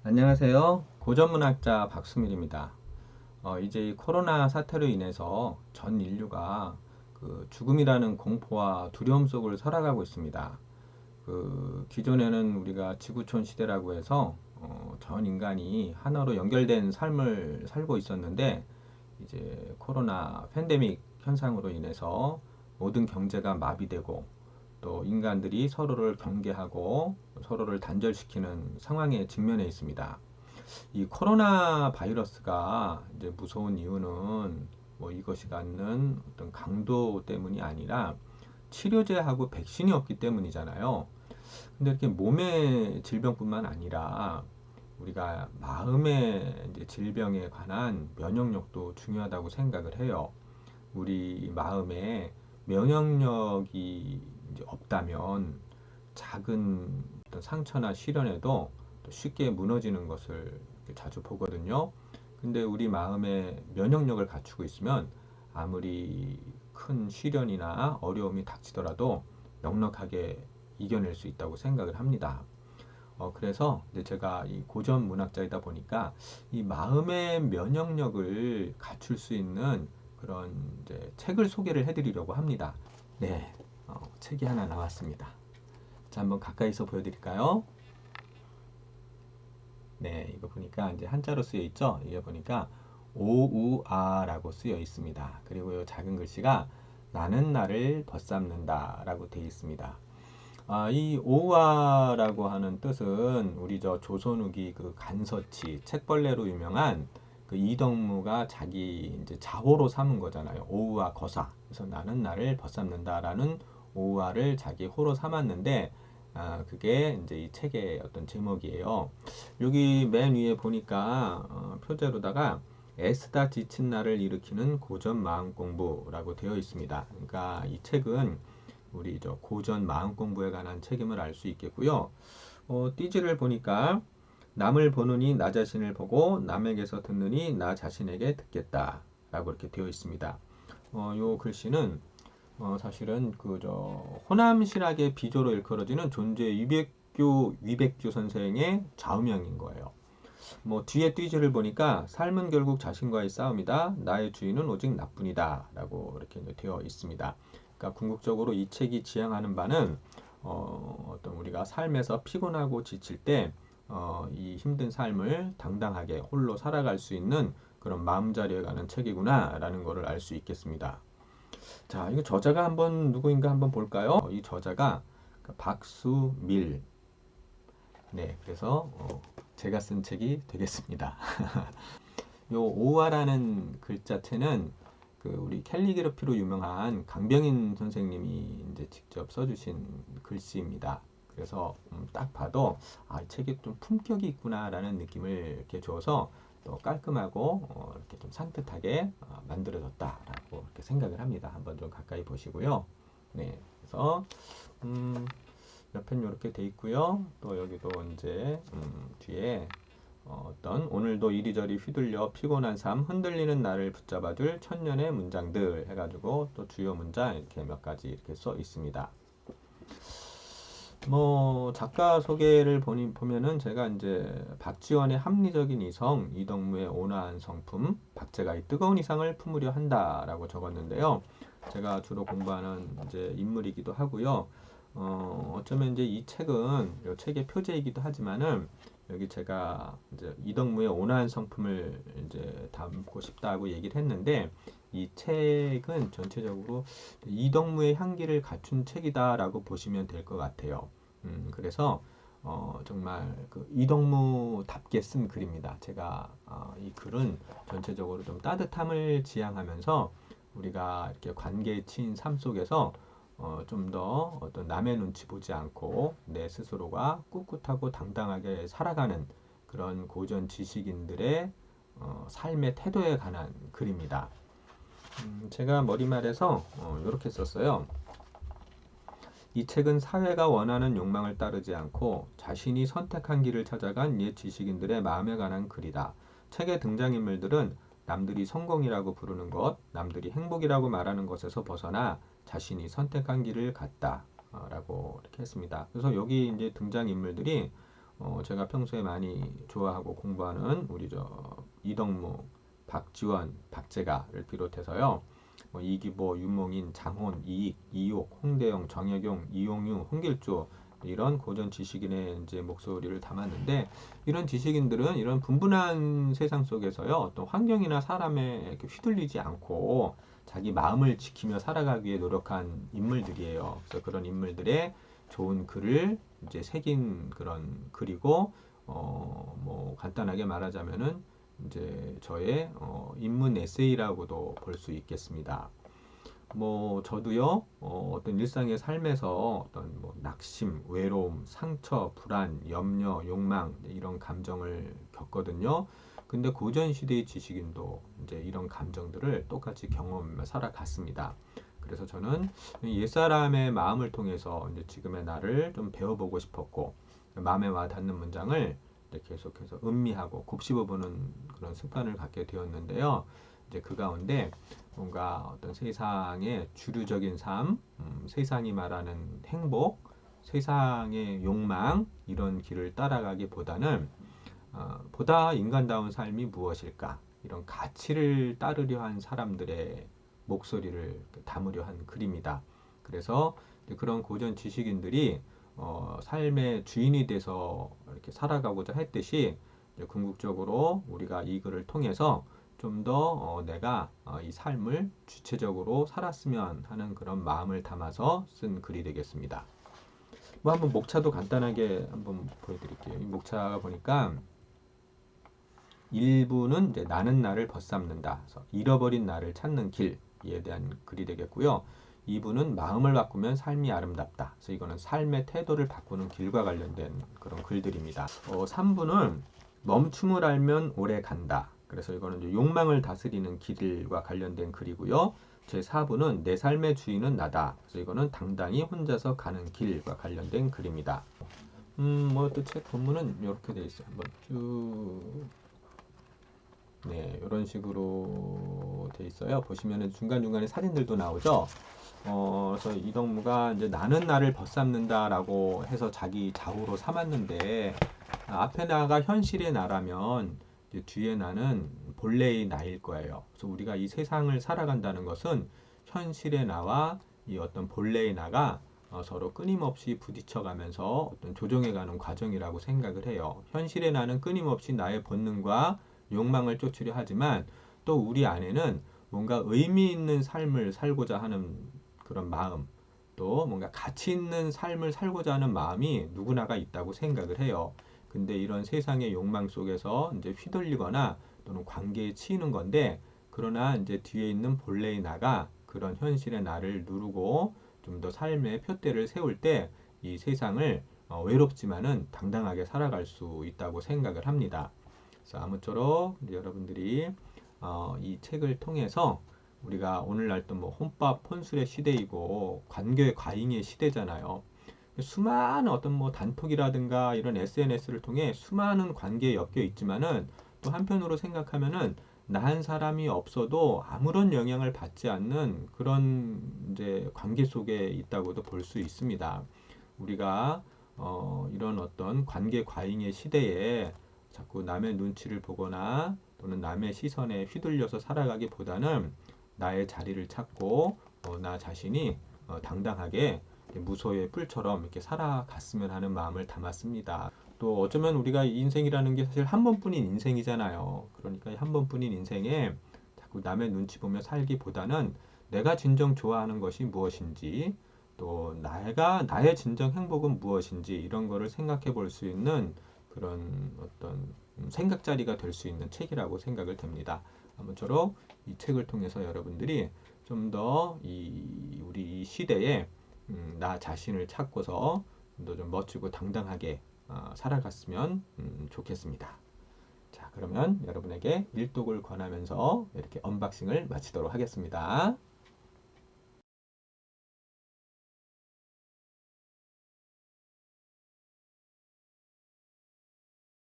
안녕하세요. 고전문학자 박수밀입니다. 이제 이 코로나 사태로 인해서 전 인류가 그 죽음이라는 공포와 두려움 속을 살아가고 있습니다. 그 기존에는 우리가 지구촌 시대라고 해서 전 인간이 하나로 연결된 삶을 살고 있었는데 이제 코로나 팬데믹 현상으로 인해서 모든 경제가 마비되고 또 인간들이 서로를 경계하고 서로를 단절시키는 상황에 직면해 있습니다. 이 코로나 바이러스가 이제 무서운 이유는 뭐 이것이 갖는 어떤 강도 때문이 아니라 치료제하고 백신이 없기 때문이잖아요. 근데 이렇게 몸의 질병뿐만 아니라 우리가 마음의 이제 질병에 관한 면역력도 중요하다고 생각을 해요. 우리 마음에 면역력이 이제 없다면 작은 어떤 상처나 시련에도 쉽게 무너지는 것을 자주 보거든요. 근데 우리 마음에 면역력을 갖추고 있으면 아무리 큰 시련이나 어려움이 닥치더라도 넉넉하게 이겨낼 수 있다고 생각을 합니다. 그래서 이제 제가 이 고전 문학자이다 보니까 이 마음의 면역력을 갖출 수 있는 그런 이제 책을 소개를 해드리려고 합니다. 네, 책이 하나 나왔습니다. 자, 한번 가까이서 보여드릴까요? 네, 이거 보니까 이제 한자로 쓰여 있죠? 이게 보니까 오우아라고 쓰여 있습니다. 그리고 이 작은 글씨가 나는 나를 벗삼는다 라고 되어 있습니다. 이 오우아라고 하는 뜻은 우리 저 조선 후기 그 간서치 책벌레로 유명한 그 이덕무가 자기 이제 자호로 삼은 거잖아요. 오우아 거사. 그래서 나는 나를 벗삼는다라는 오우아를 자기 호로 삼았는데 그게 이제 이 책의 어떤 제목이에요. 여기 맨 위에 보니까 표제로다가 애쓰다 지친 나를 일으키는 고전 마음 공부라고 되어 있습니다. 그러니까 이 책은 우리 저 고전 마음 공부에 관한 책임을 알 수 있겠고요. 띠지를 보니까 남을 보느니 나 자신을 보고 남에게서 듣느니 나 자신에게 듣겠다 라고 이렇게 되어 있습니다. 요 글씨는 사실은 그 저 호남 신학의 비조로 일컬어지는 존재 위백주 선생의 좌우명인 거예요. 뭐 뒤에 띠지를 보니까 삶은 결국 자신과의 싸움이다. 나의 주인은 오직 나뿐이다. 라고 이렇게 되어 있습니다. 그러니까 궁극적으로 이 책이 지향하는 바는 어떤 우리가 삶에서 피곤하고 지칠 때 이 힘든 삶을 당당하게 홀로 살아갈 수 있는 그런 마음자리에 가는 책이구나 라는 것을 알 수 있겠습니다. 자, 이거 저자가 한번 누구인가 한번 볼까요? 이 저자가 박수밀. 네, 그래서 제가 쓴 책이 되겠습니다. 요 오화라는 글자체는 그 우리 캘리그래피로 유명한 강병인 선생님이 이제 직접 써주신 글씨입니다. 그래서 딱 봐도 이 책이 좀 품격이 있구나라는 느낌을 이렇게 줘서 또 깔끔하고 이렇게 좀 산뜻하게 만들어졌다라고 이렇게 생각을 합니다. 한번 좀 가까이 보시고요. 네, 그래서 옆에는 이렇게 돼 있고요. 또 여기도 이제 뒤에 어떤 오늘도 이리저리 휘둘려 피곤한 삶 흔들리는 나를 붙잡아줄 천년의 문장들 해가지고 또 주요 문장 이렇게 몇 가지 이렇게 써 있습니다. 뭐 작가 소개를 보면은 제가 이제 박지원의 합리적인 이성, 이덕무의 온화한 성품, 박재가의 뜨거운 이상을 품으려 한다라고 적었는데요. 제가 주로 공부하는 이제 인물이기도 하고요. 어쩌면 이제 이 책은 이 책의 표제이기도 하지만은 여기 제가 이제 이덕무의 온화한 성품을 이제 담고 싶다고 얘기를 했는데 이 책은 전체적으로 이덕무의 향기를 갖춘 책이다라고 보시면 될 것 같아요. 그래서 정말 그 이덕무답게 쓴 글입니다. 제가 이 글은 전체적으로 좀 따뜻함을 지향하면서 우리가 이렇게 관계에 치인 삶 속에서 좀 더 어떤 남의 눈치 보지 않고 내 스스로가 꿋꿋하고 당당하게 살아가는 그런 고전 지식인들의 삶의 태도에 관한 글입니다. 제가 머리말에서 이렇게 썼어요. 이 책은 사회가 원하는 욕망을 따르지 않고 자신이 선택한 길을 찾아간 옛 지식인들의 마음에 관한 글이다. 책의 등장인물들은 남들이 성공이라고 부르는 것, 남들이 행복이라고 말하는 것에서 벗어나 자신이 선택한 길을 갔다. 라고 이렇게 했습니다. 그래서 여기 이제 등장인물들이 제가 평소에 많이 좋아하고 공부하는 우리 이덕무, 박지원, 박재가를 비롯해서요. 이기보, 윤몽인, 장혼, 이익, 이옥, 홍대영, 정약용, 이용유, 홍길조 이런 고전 지식인의 이제 목소리를 담았는데 이런 지식인들은 이런 분분한 세상 속에서요 어떤 환경이나 사람에 이렇게 휘둘리지 않고 자기 마음을 지키며 살아가기 위해 노력한 인물들이에요. 그래서 그런 인물들의 좋은 글을 이제 새긴 그런 글이고 뭐 간단하게 말하자면은 이제 저의 인문 에세이라고도 볼 수 있겠습니다. 뭐 저도요 어떤 일상의 삶에서 어떤 뭐 낙심, 외로움, 상처, 불안, 염려, 욕망 이런 감정을 겪거든요. 근데 고전 시대의 지식인도 이제 이런 감정들을 똑같이 경험하며 살아갔습니다. 그래서 저는 옛사람의 마음을 통해서 이제 지금의 나를 좀 배워보고 싶었고 마음에 와 닿는 문장을 이제 계속해서 음미하고 곱씹어보는 그런 습관을 갖게 되었는데요. 이제 그 가운데 뭔가 어떤 세상의 주류적인 삶, 세상이 말하는 행복, 세상의 욕망 이런 길을 따라가기보다는 보다 인간다운 삶이 무엇일까? 이런 가치를 따르려 한 사람들의 목소리를 담으려 한 글입니다. 그래서 그런 고전 지식인들이 삶의 주인이 돼서 이렇게 살아가고자 했듯이 궁극적으로 우리가 이 글을 통해서 좀 더 내가 이 삶을 주체적으로 살았으면 하는 그런 마음을 담아서 쓴 글이 되겠습니다. 뭐 한번 목차도 간단하게 한번 보여드릴게요. 이 목차가 보니까 1부는 이제 나는 나를 벗삼는다. 그래서 잃어버린 나를 찾는 길에 대한 글이 되겠고요. 2부는 마음을 바꾸면 삶이 아름답다. 그래서 이거는 삶의 태도를 바꾸는 길과 관련된 그런 글들입니다. 3부는 멈춤을 알면 오래 간다. 그래서 이거는 이제 욕망을 다스리는 길과 관련된 글이고요. 제 4부는 내 삶의 주인은 나다. 그래서 이거는 당당히 혼자서 가는 길과 관련된 글입니다. 뭐 또 책 본문은 이렇게 되어 있어요. 한번 쭉 네, 이런 식으로 돼 있어요. 보시면은 중간중간에 사진들도 나오죠. 그래서 이덕무가 이제 나는 나를 벗삼는다라고 해서 자기 좌우로 삼았는데 앞에 나가 현실의 나라면 이제 뒤에 나는 본래의 나일 거예요. 그래서 우리가 이 세상을 살아간다는 것은 현실의 나와 이 어떤 본래의 나가 서로 끊임없이 부딪혀가면서 어떤 조정해가는 과정이라고 생각을 해요. 현실의 나는 끊임없이 나의 본능과 욕망을 쫓으려 하지만 또 우리 안에는 뭔가 의미 있는 삶을 살고자 하는 그런 마음, 또 뭔가 가치 있는 삶을 살고자 하는 마음이 누구나가 있다고 생각을 해요. 근데 이런 세상의 욕망 속에서 이제 휘둘리거나 또는 관계에 치이는 건데, 그러나 이제 뒤에 있는 본래의 나가 그런 현실의 나를 누르고 좀 더 삶의 푯대를 세울 때 이 세상을 외롭지만은 당당하게 살아갈 수 있다고 생각을 합니다. 그래서 아무쪼록 여러분들이 이 책을 통해서 우리가 오늘날 또 뭐 혼밥 혼술의 시대이고 관계 과잉의 시대잖아요. 수많은 어떤 뭐 단톡이라든가 이런 SNS를 통해 수많은 관계에 엮여 있지만은 또 한편으로 생각하면은 나 한 사람이 없어도 아무런 영향을 받지 않는 그런 이제 관계 속에 있다고도 볼 수 있습니다. 우리가 이런 어떤 관계 과잉의 시대에 자꾸 남의 눈치를 보거나 또는 남의 시선에 휘둘려서 살아가기보다는 나의 자리를 찾고 나 자신이 당당하게 무소의 뿔처럼 이렇게 살아갔으면 하는 마음을 담았습니다. 또 어쩌면 우리가 인생이라는 게 사실 한 번뿐인 인생이잖아요. 그러니까 한 번뿐인 인생에 자꾸 남의 눈치 보며 살기보다는 내가 진정 좋아하는 것이 무엇인지 또 나의 진정 행복은 무엇인지 이런 거를 생각해 볼 수 있는 그런 어떤 생각자리가 될 수 있는 책이라고 생각을 됩니다. 아무쪼록 이 책을 통해서 여러분들이 좀 더 우리 이 시대에 나 자신을 찾고서 좀 더 멋지고 당당하게 살아갔으면 좋겠습니다. 자, 그러면 여러분에게 일독을 권하면서 이렇게 언박싱을 마치도록 하겠습니다.